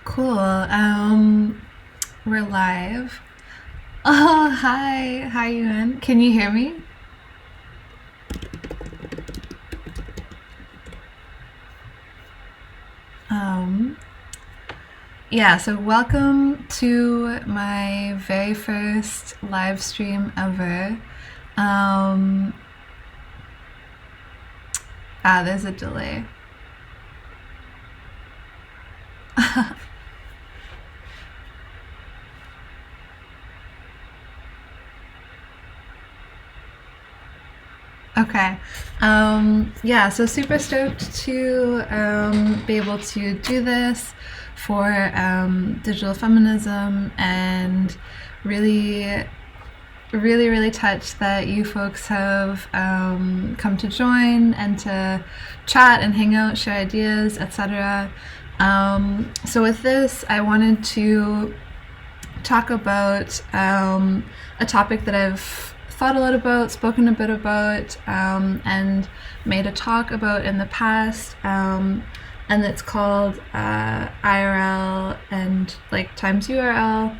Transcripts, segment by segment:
Cool. We're live. Oh, hi. Hi, Yuan. Can you hear me? Um, yeah, so welcome to my very first live stream ever. There's a delay. Okay. Yeah, so super stoked to be able to do this for digital feminism, and really, really touched that you folks have come to join and to chat and hang out, share ideas, etc. So with this, I wanted to talk about a topic that I've thought a lot about, spoken a bit about, and made a talk about in the past, and it's called IRL and like times URL.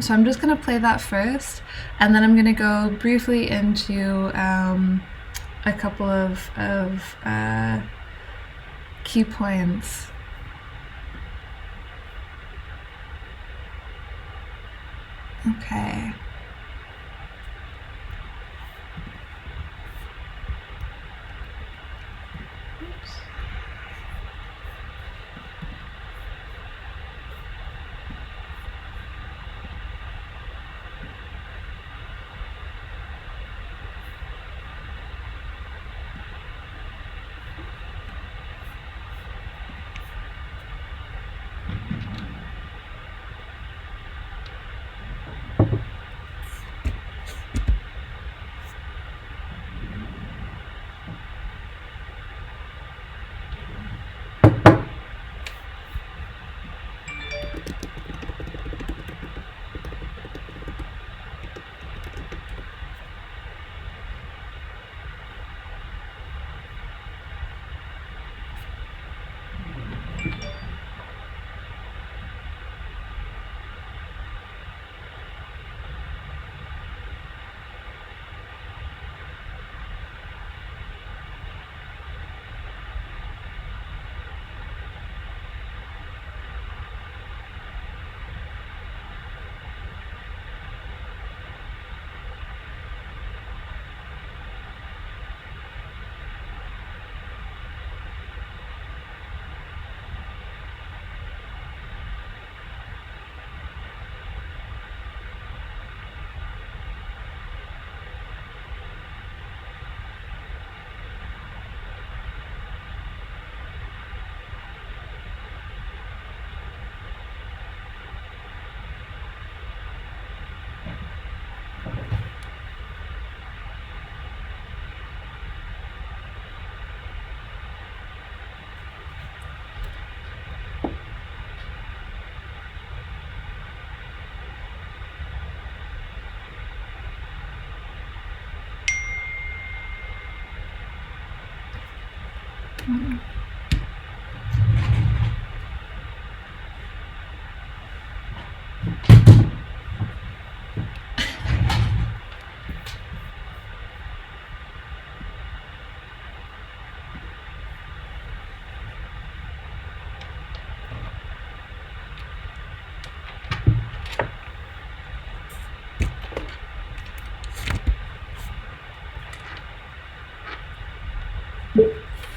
So I'm just going to play that first, and then I'm going to go briefly into a couple of key points. Okay.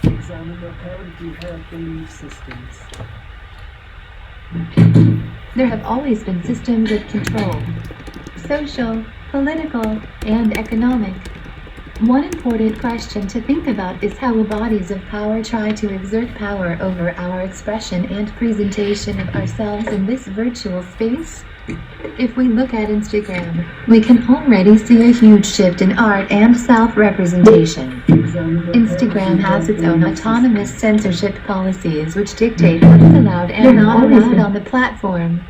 Examine the code you have belief systems. There have always been systems of control, social, political, and economic. One important question to think about is how will bodies of power try to exert power over our expression and presentation of ourselves in this virtual space? If we look at Instagram, we can already see a huge shift in art and self-representation. Instagram has its own autonomous censorship policies which dictate what is allowed and not allowed on the platform.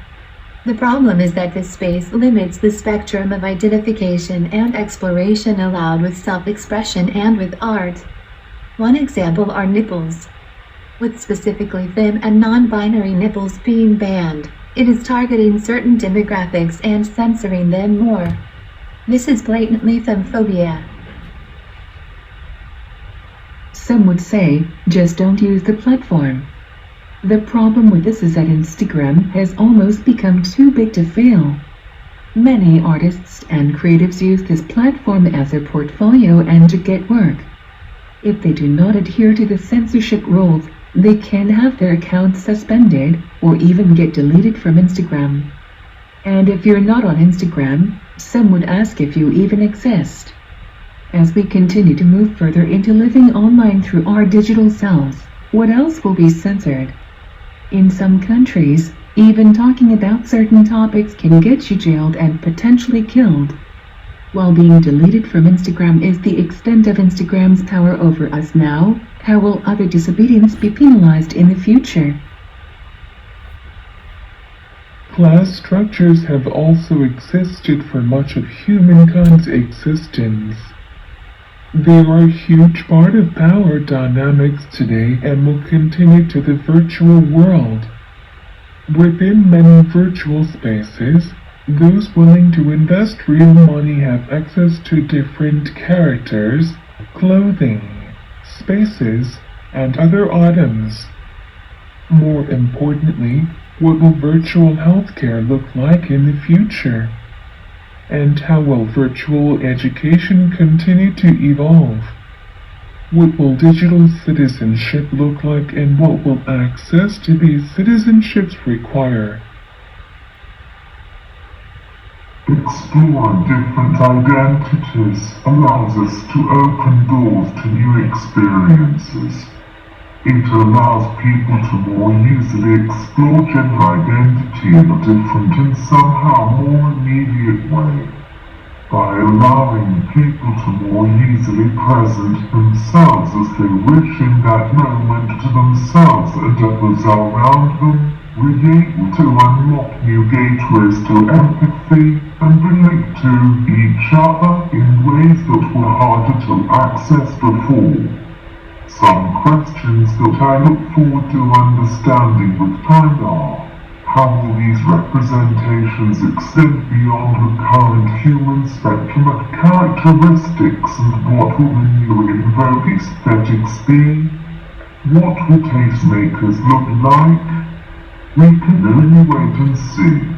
The problem is that this space limits the spectrum of identification and exploration allowed with self-expression and with art. One example are nipples. with specifically femme and non-binary nipples being banned. It is targeting certain demographics and censoring them more. This is blatantly femmephobia. Some would say, just don't use the platform. The problem with this is that Instagram has almost become too big to fail. Many artists and creatives use this platform as their portfolio and to get work. If they do not adhere to the censorship rules, they can have their accounts suspended or even get deleted from Instagram. And if you're not on Instagram, some would ask if you even exist. As we continue to move further into living online through our digital selves, what else will be censored? In some countries, even talking about certain topics can get you jailed and potentially killed. While being deleted from Instagram is the extent of Instagram's power over us now, how will other disobedience be penalized in the future? Class structures have also existed for much of humankind's existence. They are a huge part of power dynamics today and will continue to the virtual world. Within many virtual spaces, those willing to invest real money have access to different characters, clothing, spaces, and other items. More importantly, what will virtual healthcare look like in the future? And how will virtual education continue to evolve? What will digital citizenship look like, and what will access to these citizenships require? Exploring different identities allows us to open doors to new experiences. It allows people to more easily explore gender identity in a different and somehow more immediate way. By allowing people to more easily present themselves as they wish in that moment to themselves and others around them, we're able to unlock new gateways to empathy and relate to each other in ways that were harder to access before. Some questions that I look forward to understanding with time are: how will these representations extend beyond the current human spectrum of characteristics, and what will the new in vogue aesthetics be? What will tastemakers look like? We can only wait and see.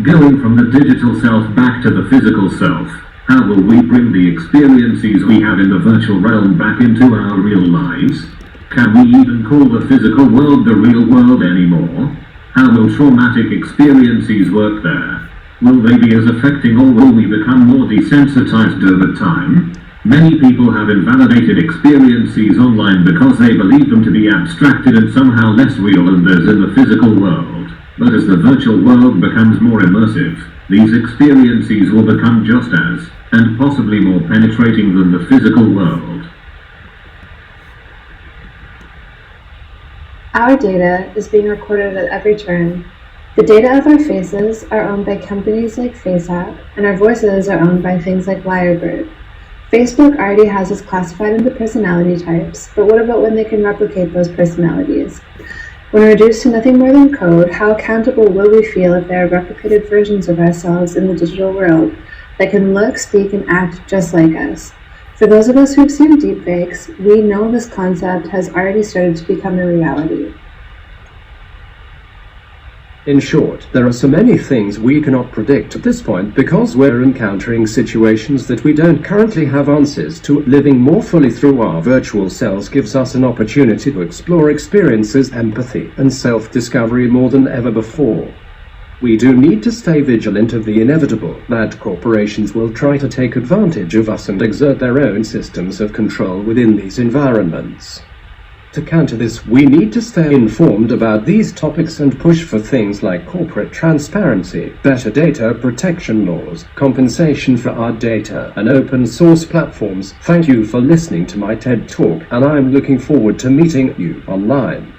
Going from the digital self back to the physical self, how will we bring the experiences we have in the virtual realm back into our real lives? Can we even call the physical world the real world anymore? How will traumatic experiences work there? Will they be as affecting, or will we become more desensitized over time? Many people have invalidated experiences online because they believe them to be abstracted and somehow less real than those in the physical world. But as the virtual world becomes more immersive, these experiences will become just as, and possibly more penetrating than the physical world. Our data is being recorded at every turn. The data of our faces are owned by companies like FaceApp, and our voices are owned by things like Lyrebird. Facebook already has us classified into personality types, but what about when they can replicate those personalities? When reduced to nothing more than code, how accountable will we feel if there are replicated versions of ourselves in the digital world that can look, speak, and act just like us? For those of us who've seen deepfakes, we know this concept has already started to become a reality. In short, there are so many things we cannot predict at this point because we're encountering situations that we don't currently have answers to. Living more fully through our virtual selves gives us an opportunity to explore experiences, empathy, and self-discovery more than ever before. We do need to stay vigilant of the inevitable that corporations will try to take advantage of us and exert their own systems of control within these environments. To counter this, we need to stay informed about these topics and push for things like corporate transparency, better data protection laws, compensation for our data, and open source platforms. Thank you for listening to my TED Talk, and I'm looking forward to meeting you online.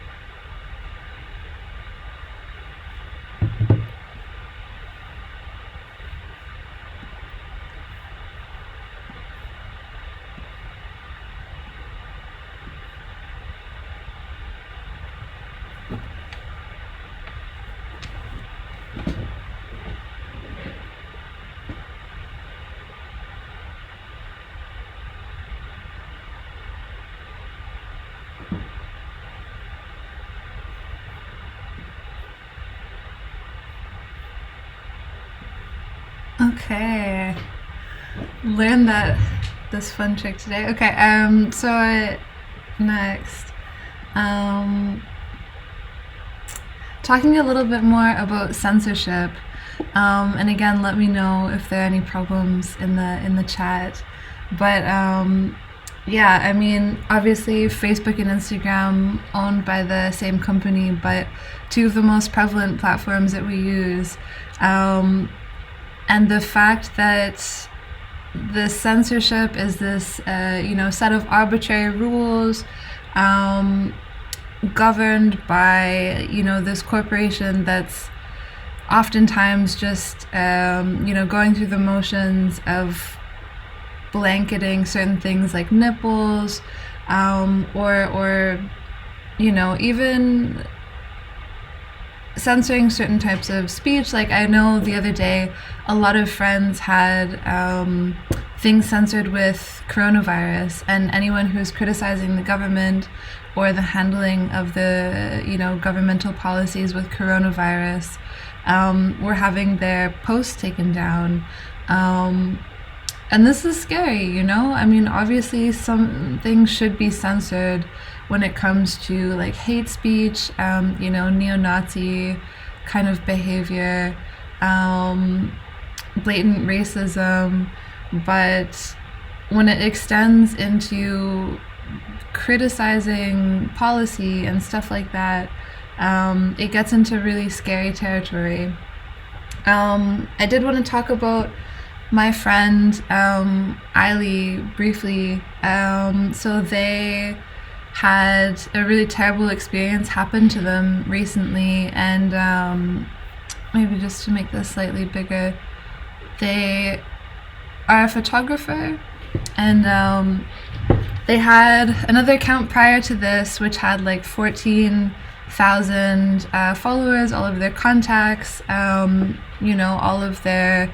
Okay. Learned this fun trick today. Okay, so next. Talking a little bit more about censorship. And again, let me know if there are any problems in the chat. But yeah, I mean, obviously Facebook and Instagram owned by the same company, but two of the most prevalent platforms that we use. And the fact that the censorship is this, set of arbitrary rules governed by, this corporation that's oftentimes just, going through the motions of blanketing certain things like nipples, or even censoring certain types of speech. Like, I know the other day a lot of friends had things censored with coronavirus, and anyone who's criticizing the government or the handling of the governmental policies with coronavirus were having their posts taken down. And this is scary, I mean, obviously some things should be censored when it comes to like hate speech, neo-Nazi kind of behavior, blatant racism, but when it extends into criticizing policy and stuff like that, it gets into really scary territory. I did want to talk about my friend Eiley briefly. So they had a really terrible experience happen to them recently, and maybe just to make this slightly bigger, they are a photographer, and they had another account prior to this which had like 14,000 followers, all of their contacts, all of their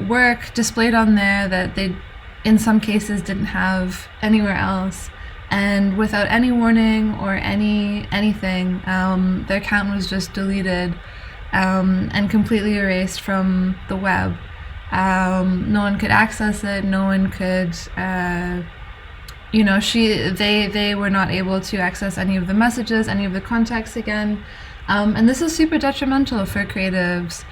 work displayed on there that they in some cases didn't have anywhere else, and without any warning or anything, their account was just deleted and completely erased from the web. No one could access it, no one could they were not able to access any of the messages, any of the contacts again, and this is super detrimental for creatives.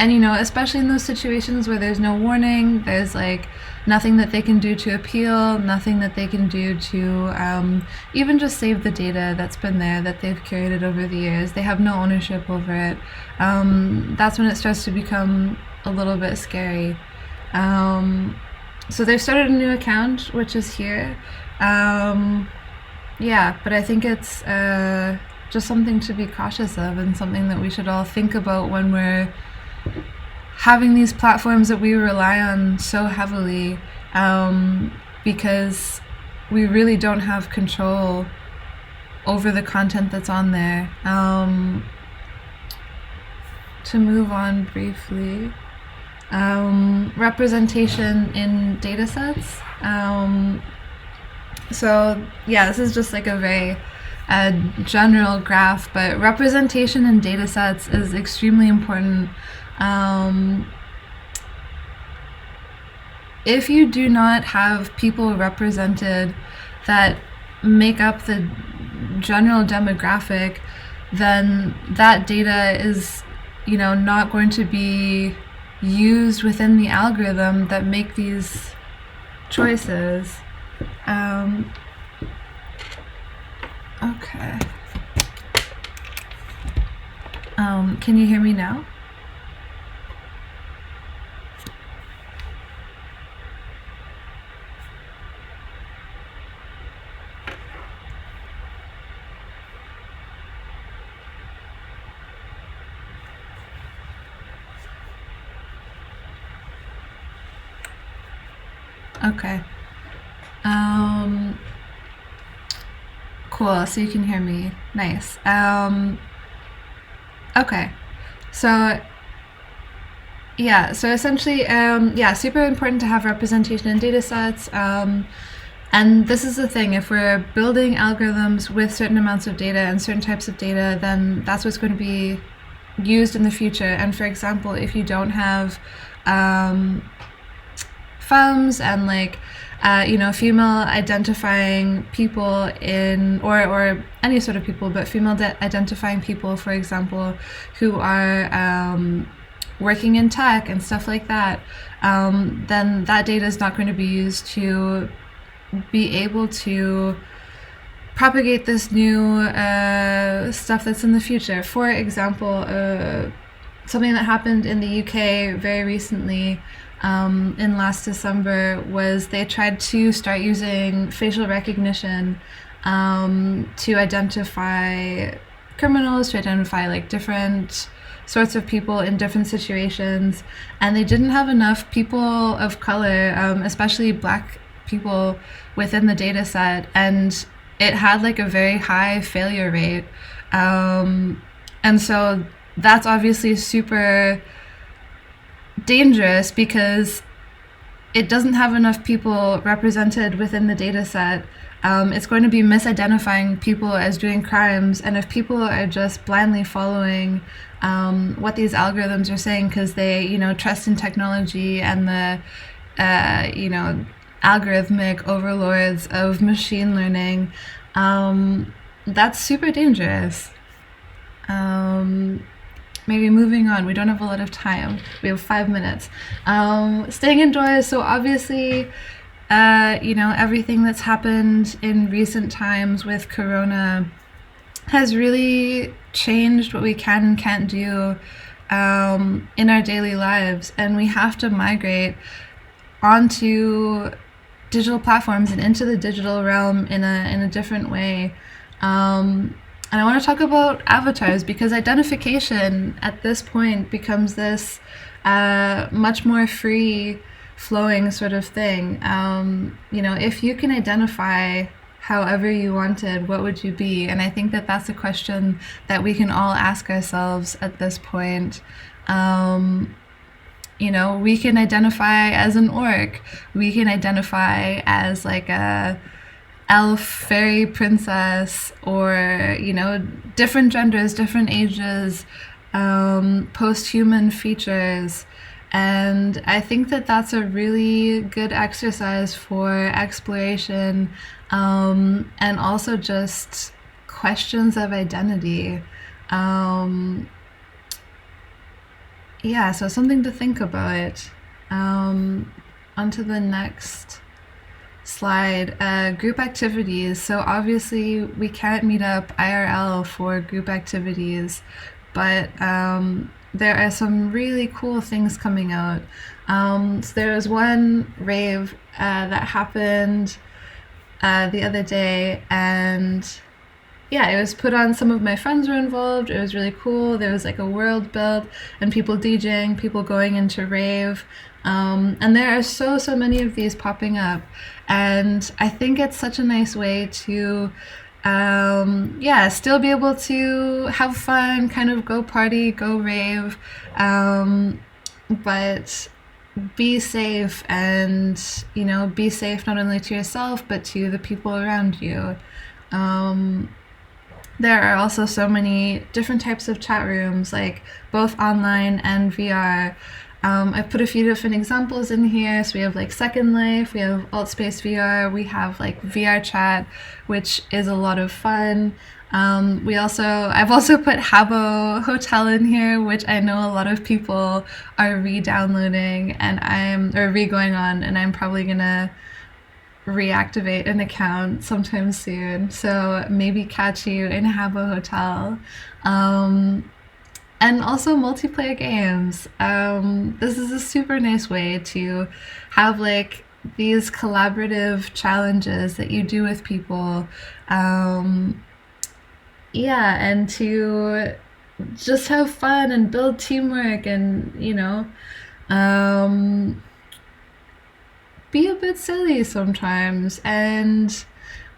And especially in those situations where there's no warning, there's like nothing that they can do to appeal, nothing that they can do to even just save the data that's been there, that they've curated over the years. They have no ownership over it. That's when it starts to become a little bit scary. So they've started a new account, which is here. But I think it's just something to be cautious of, and something that we should all think about when we're having these platforms that we rely on so heavily, because we really don't have control over the content that's on there. To move on briefly, representation in data sets. So yeah, this is just like a very general graph, but representation in data sets is extremely important. If you do not have people represented that make up the general demographic, then that data is, not going to be used within the algorithm that make these choices. Okay. Can you hear me now? Okay. Cool, so you can hear me. Nice. Okay. So essentially, super important to have representation in data sets. And this is the thing, if we're building algorithms with certain amounts of data and certain types of data, then that's what's going to be used in the future. And for example, if you don't have femmes and like female identifying people in or any sort of people, but female identifying people, for example, who are working in tech and stuff like that, then that data is not going to be used to be able to propagate this new stuff that's in the future. For example, something that happened in the UK very recently, in last December, was they tried to start using facial recognition to identify criminals, to identify like different sorts of people in different situations, and they didn't have enough people of color, especially black people, within the data set, and it had like a very high failure rate, and so that's obviously super dangerous because it doesn't have enough people represented within the data set. It's going to be misidentifying people as doing crimes, and if people are just blindly following what these algorithms are saying because they trust in technology and the algorithmic overlords of machine learning, that's super dangerous. Maybe moving on, we don't have a lot of time, we have 5 minutes. Staying indoors, so obviously everything that's happened in recent times with Corona has really changed what we can and can't do in our daily lives, and we have to migrate onto digital platforms and into the digital realm in a different way. And I want to talk about avatars because identification at this point becomes this much more free flowing sort of thing. If you can identify however you wanted, what would you be? And I think that that's a question that we can all ask ourselves at this point. We can identify as an orc, we can identify as like a elf, fairy, princess, or different genders, different ages, post-human features. And I think that that's a really good exercise for exploration, and also just questions of identity. So something to think about. Onto the next slide, group activities. So obviously we can't meet up IRL for group activities, but there are some really cool things coming out. So there was one rave that happened the other day, and it was put on, some of my friends were involved, it was really cool. There was like a world built and people DJing, people going into rave, and there are so many of these popping up, and I think it's such a nice way to still be able to have fun, kind of go party, go rave, but be safe, and be safe not only to yourself but to the people around you. There are also so many different types of chat rooms, like both online and VR. I've put a few different examples in here. So we have like Second Life, we have Altspace VR, we have like VR chat, which is a lot of fun. I've also put Habbo Hotel in here, which I know a lot of people are re-downloading or re-going on, and I'm probably gonna reactivate an account sometime soon. So maybe catch you in Habbo Hotel. And also multiplayer games. This is a super nice way to have like these collaborative challenges that you do with people. And to just have fun and build teamwork and, be a bit silly sometimes. And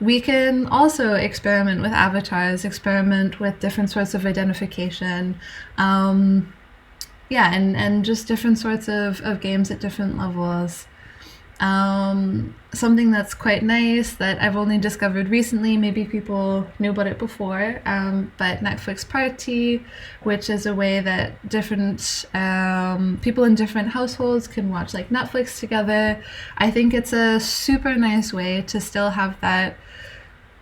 we can also experiment with avatars, experiment with different sorts of identification, and just different sorts of games at different levels. Something that's quite nice that I've only discovered recently, maybe people knew about it before, but Netflix Party, which is a way that different people in different households can watch like Netflix together. I think it's a super nice way to still have that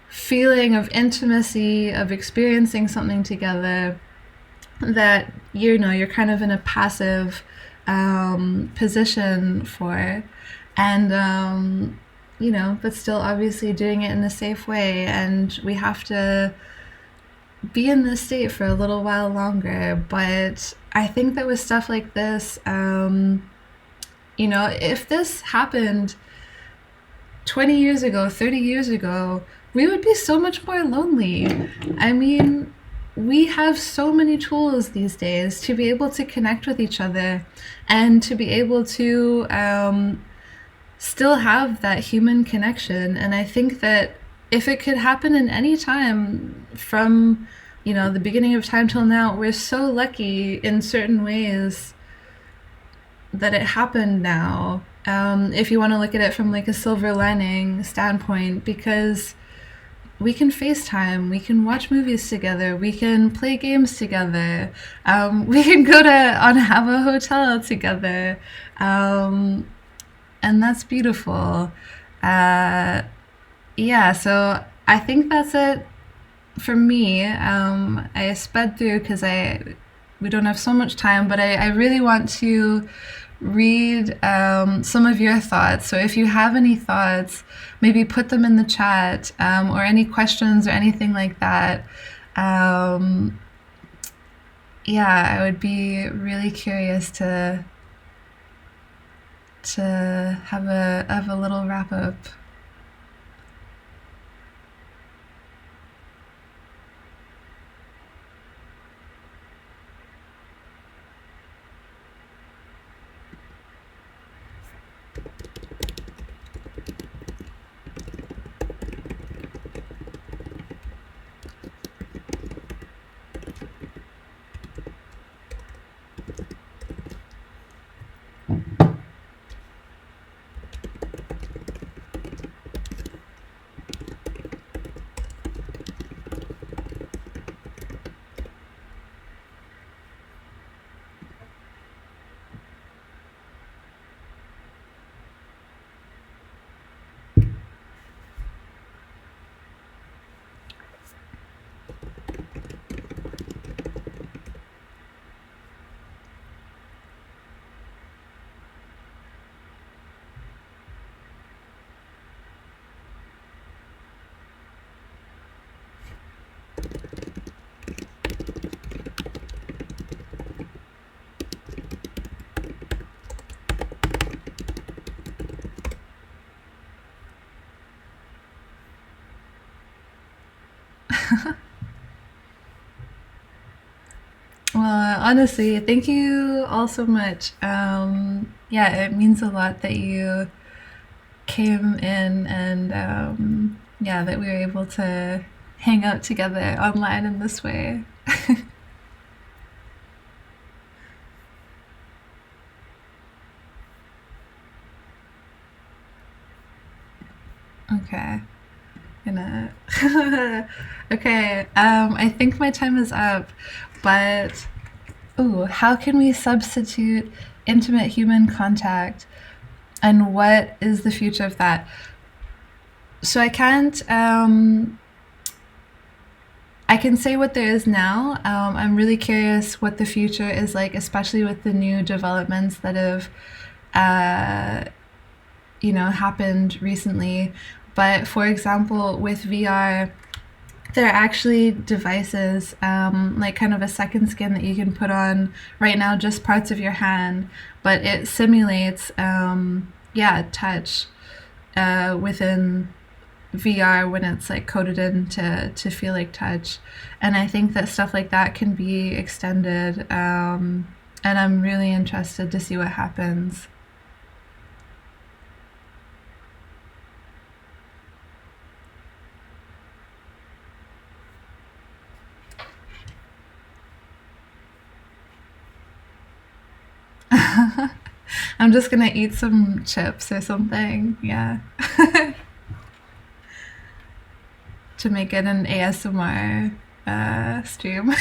feeling of intimacy, of experiencing something together that, you know, you're kind of in a passive position for. And, you know, but still obviously doing it in a safe way. And we have to be in this state for a little while longer. But I think that with stuff like this, you know, if this happened 20 years ago, 30 years ago, we would be so much more lonely. I mean, we have so many tools these days to be able to connect with each other and to be able to still have that human connection. And I think that if it could happen in any time from, you know, the beginning of time till now, we're so lucky in certain ways that it happened now. If you want to look at it from like a silver lining standpoint, because we can FaceTime, we can watch movies together, we can play games together, we can go to have a hotel together, and that's beautiful. Yeah, so I think that's it for me. I sped through because we don't have so much time, but I really want to read some of your thoughts. So if you have any thoughts, maybe put them in the chat, or any questions or anything like that. Yeah, I would be really curious to have a little wrap up. Well, honestly, thank you all so much. Yeah, it means a lot that you came in, and yeah, that we were able to hang out together online in this way. Okay. Okay, I think my time is up, but ooh, how can we substitute intimate human contact, and what is the future of that? So I can't, I can say what there is now. I'm really curious what the future is like, especially with the new developments that have, you know, happened recently. But for example, with VR, there are actually devices, like kind of a second skin that you can put on right now, just parts of your hand, but it simulates, yeah, touch within VR when it's like coded in to feel like touch. And I think that stuff like that can be extended, and I'm really interested to see what happens. I'm just gonna eat some chips or something, yeah. To make it an ASMR stream.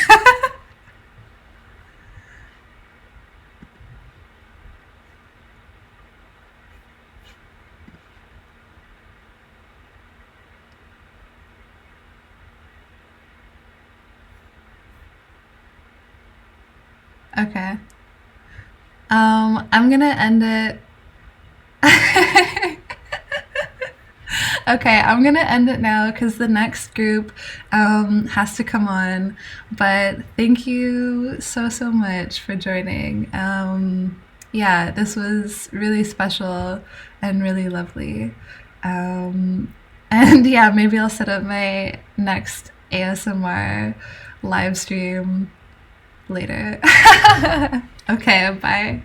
Okay. I'm gonna end it. Okay, I'm gonna end it now because the next group has to come on. But thank you so much for joining. Yeah, this was really special and really lovely. And yeah, maybe I'll set up my next ASMR live stream later. Okay, bye.